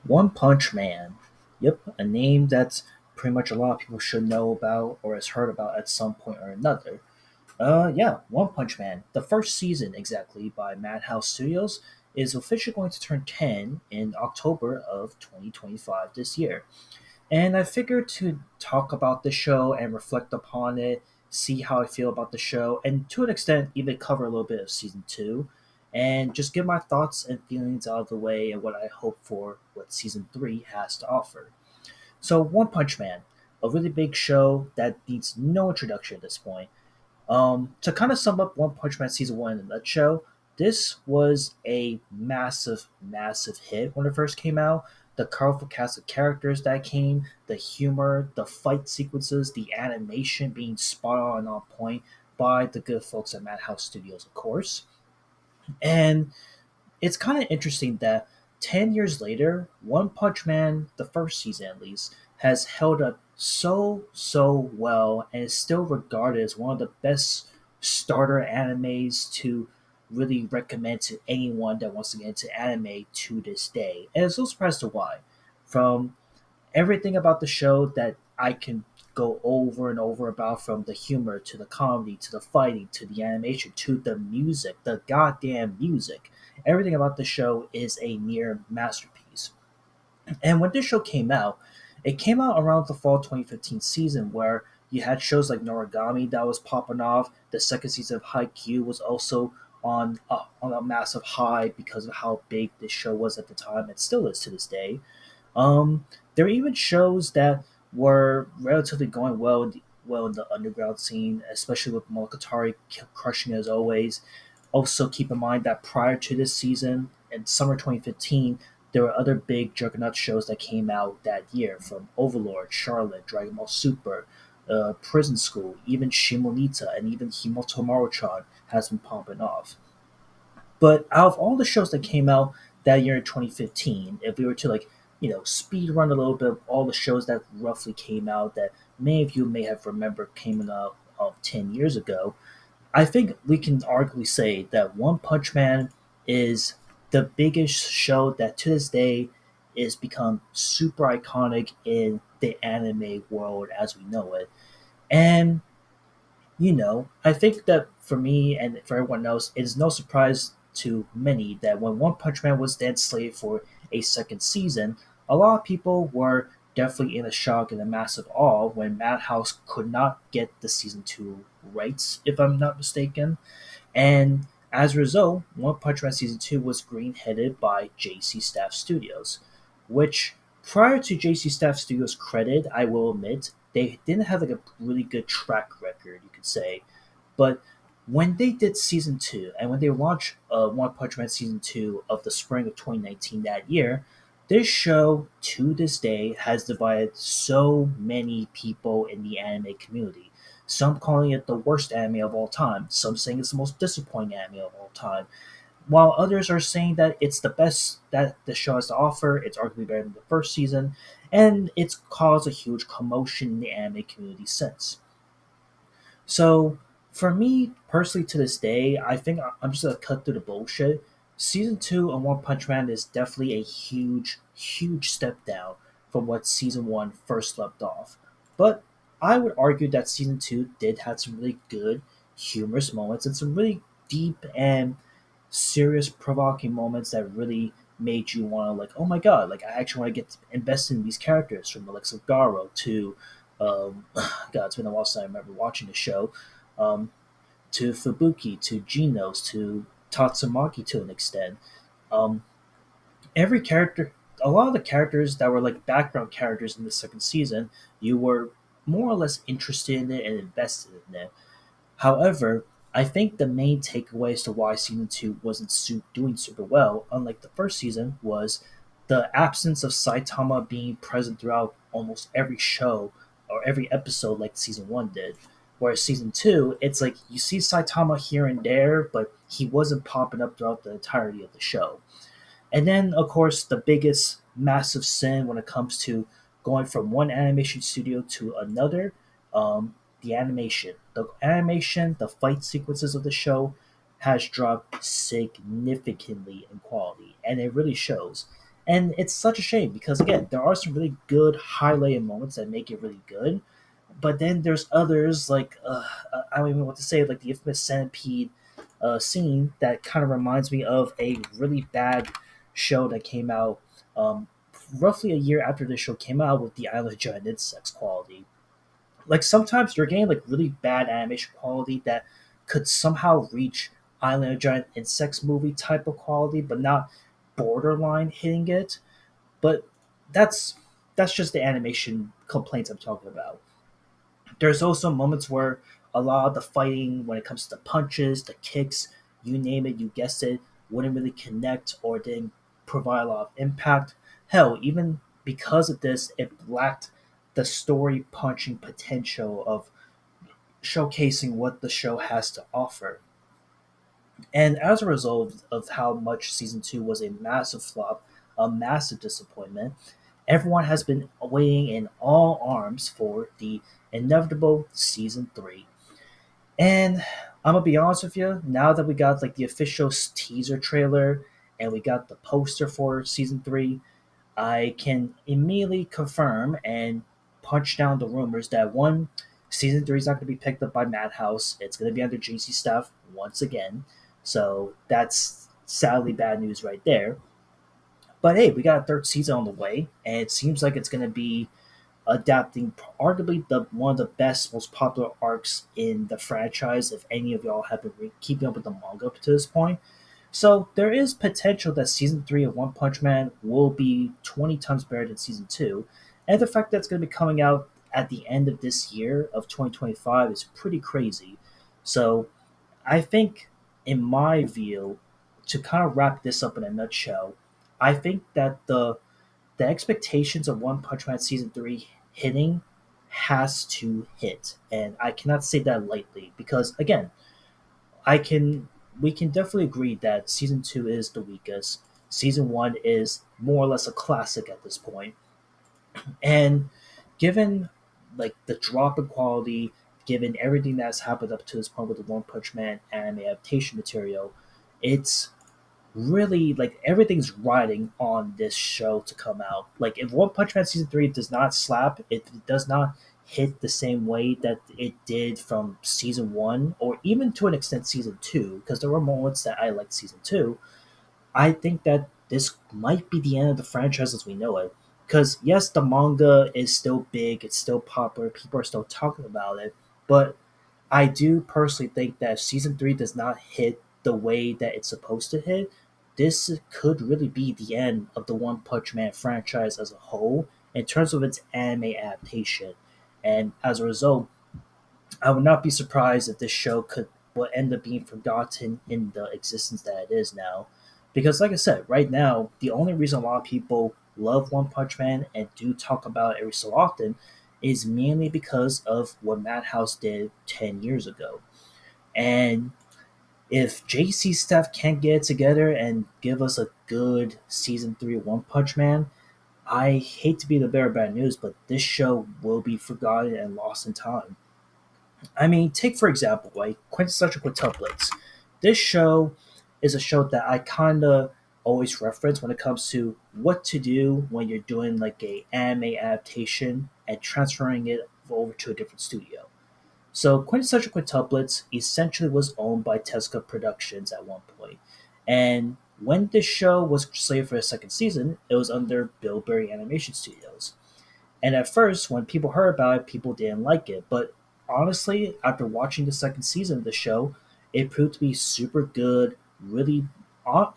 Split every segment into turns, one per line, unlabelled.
One Punch Man. Yep, a name that's pretty much a lot of people should know about or has heard about at some point or another. Yeah, One Punch Man. The first season, exactly, by Madhouse Studios, is officially going to turn 10 in October of 2025 this year. And I figured to talk about the show and reflect upon it, see how I feel about the show, and to an extent, even cover a little bit of season two, and just get my thoughts and feelings out of the way and what I hope for what season three has to offer. So, One Punch Man, a really big show that needs no introduction at this point. To kind of sum up One Punch Man season one in a nutshell, this was a massive, massive hit when it first came out. The colorful cast of characters that came, the humor, the fight sequences, the animation being spot on point by the good folks at Madhouse Studios, of course. And it's kind of interesting that 10 years later, One Punch Man, the first season at least, has held up so well and is still regarded as one of the best starter animes to really recommend to anyone that wants to get into anime to this day. And it's no surprise to why. From everything about the show that I can go over and over about, from the humor to the comedy to the fighting to the animation to the music, the goddamn music. Everything about the show is a near masterpiece. And when this show came out, it came out around the fall 2015 season where you had shows like Noragami that was popping off. The second season of Haikyuu was also on a massive high because of how big this show was at the time. It still is to this day. There were even shows that were relatively going well in the underground scene, especially with Monogatari crushing as always. Also, keep in mind that prior to this season, in summer 2015, there were other big Juggernaut shows that came out that year, from Overlord, Charlotte, Dragon Ball Super, Prison School, even Shimonita, and even Himoto Maruchan has been popping off. But out of all the shows that came out that year in 2015, if we were to speed run a little bit of all the shows that roughly came out that many of you may have remembered came out 10 years ago, I think we can arguably say that One Punch Man is the biggest show that to this day is become super iconic in the anime world as we know it. And I think that for me and for everyone else, it is no surprise to many that when One Punch Man was then slated for a second season, a lot of people were definitely in a shock and a massive awe when Madhouse could not get the season two rights, if I'm not mistaken. And as a result, One Punch Man Season 2 was greenheaded by JC Staff Studios, which prior to JC Staff Studios' credit, I will admit, they didn't have like a really good track record, you could say. But when they did Season 2, and when they launched One Punch Man Season 2 of the spring of 2019 that year, this show, to this day, has divided so many people in the anime community. Some calling it the worst anime of all time, some saying it's the most disappointing anime of all time, while others are saying that it's the best that the show has to offer, it's arguably better than the first season, and it's caused a huge commotion in the anime community since. So, for me personally, to this day, I think I'm just gonna cut through the bullshit. Season two of One Punch Man is definitely a huge, huge step down from what season one first left off. But I would argue that season two did have some really good, humorous moments and some really deep and serious, provoking moments that really made you want to like, oh my god, like I actually want to get invested in these characters, from Alexa Garo to God, it's been a while since I remember watching the show. Um, to Fubuki, to Genos, to Tatsumaki to an extent. Um, every character, a lot of the characters that were like background characters in the second season, you were more or less interested in it and invested in it. However, I think the main takeaway as to why season two wasn't doing super well, unlike the first season, was the absence of Saitama being present throughout almost every show or every episode like season one did. Whereas season two, it's like you see Saitama here and there, but he wasn't popping up throughout the entirety of the show. And then, of course, the biggest massive sin when it comes to going from one animation studio to another, the animation. The animation, the fight sequences of the show has dropped significantly in quality, and it really shows. And it's such a shame because again, there are some really good highlighted moments that make it really good, but then there's others like I don't even know what to say, like the infamous centipede scene that kind of reminds me of a really bad show that came out um, roughly a year after this show came out with the Island of Giant Insects quality. Like sometimes you're getting like really bad animation quality that could somehow reach Island of Giant Insects movie type of quality, but not borderline hitting it. But that's that's just the animation complaints I'm talking about. There's also moments where a lot of the fighting, when it comes to the punches, the kicks, you name it, you guessed it, wouldn't really connect or didn't provide a lot of impact. Hell, even because of this, it lacked the story punching potential of showcasing what the show has to offer. And as a result of how much season two was a massive flop, a massive disappointment, everyone has been waiting in all arms for the inevitable season three. And I'm gonna be honest with you, now that we got like the official teaser trailer and we got the poster for season three, I can immediately confirm and punch down the rumors that one, season three is not going to be picked up by Madhouse. It's going to be under JC staff once again. So that's sadly bad news right there. But hey, we got a third season on the way, and it seems like it's going to be adapting arguably the one of the best, most popular arcs in the franchise. If any of y'all have been keeping up with the manga up to this point, so there is potential that season three of One Punch Man will be 20 times better than season two, and the fact that it's going to be coming out at the end of this year of 2025 is pretty crazy. So I think, in my view, to kind of wrap this up in a nutshell, I think that the expectations of One Punch Man season three hitting has to hit, and I cannot say that lightly because again, I can we can definitely agree that season two is the weakest. Season one is more or less a classic at this point. And given like the drop in quality, given everything that's happened up to this point with the One Punch Man anime adaptation material, it's really like everything's riding on this show to come out. Like if One Punch Man season three does not slap, it does not hit the same way that it did from season one, or even to an extent season two, because there were moments that I liked season two. I think that this might be the end of the franchise as we know it. Because yes, the manga is still big, it's still popular, people are still talking about it, but I do personally think that if season three does not hit the way that it's supposed to hit, this could really be the end of the One Punch Man franchise as a whole in terms of its anime adaptation. And as a result, I would not be surprised if this show could will end up being forgotten in the existence that it is now. Because like I said, right now, the only reason a lot of people love One Punch Man and do talk about it every so often is mainly because of what Madhouse did 10 years ago. And if JC staff can't get it together and give us a good season three of One Punch Man, I hate to be the bearer of bad news, but this show will be forgotten and lost in time. I mean, take for example, like Quintessential Quintuplets. This show is a show that I kind of always reference when it comes to what to do when you're doing like a anime adaptation and transferring it over to a different studio. So Quintessential Quintuplets essentially was owned by Tezuka Productions at one point. And when this show was slated for a second season, it was under Bilberry Animation Studios. And at first, when people heard about it, people didn't like it. But honestly, after watching the second season of the show, it proved to be super good, really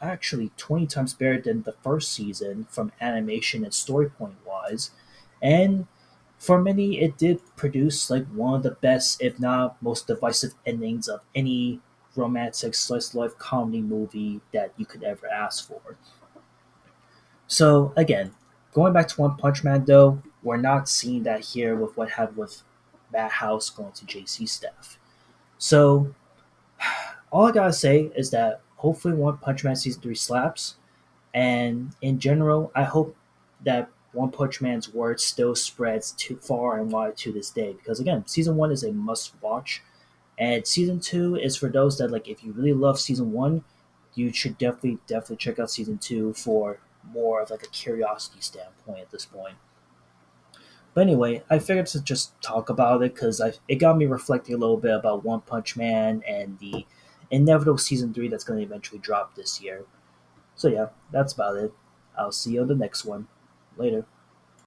actually 20 times better than the first season from animation and story point wise. And for many, it did produce like one of the best, if not most divisive endings of any romantic slice of life comedy movie that you could ever ask for. So again, going back to One Punch Man though, we're not seeing that here with what happened with Madhouse going to JC staff. So all I gotta say is that hopefully One Punch Man season three slaps, and in general, I hope that One Punch Man's word still spreads too far and wide to this day. Because again, season one is a must watch, and season two is for those that like if you really love season one, you should definitely check out season two for more of like a curiosity standpoint at this point. But anyway, I figured to just talk about it because it got me reflecting a little bit about One Punch Man and the inevitable season 3 that's going to eventually drop this year. So yeah, that's about it. I'll see you on the next one. Later.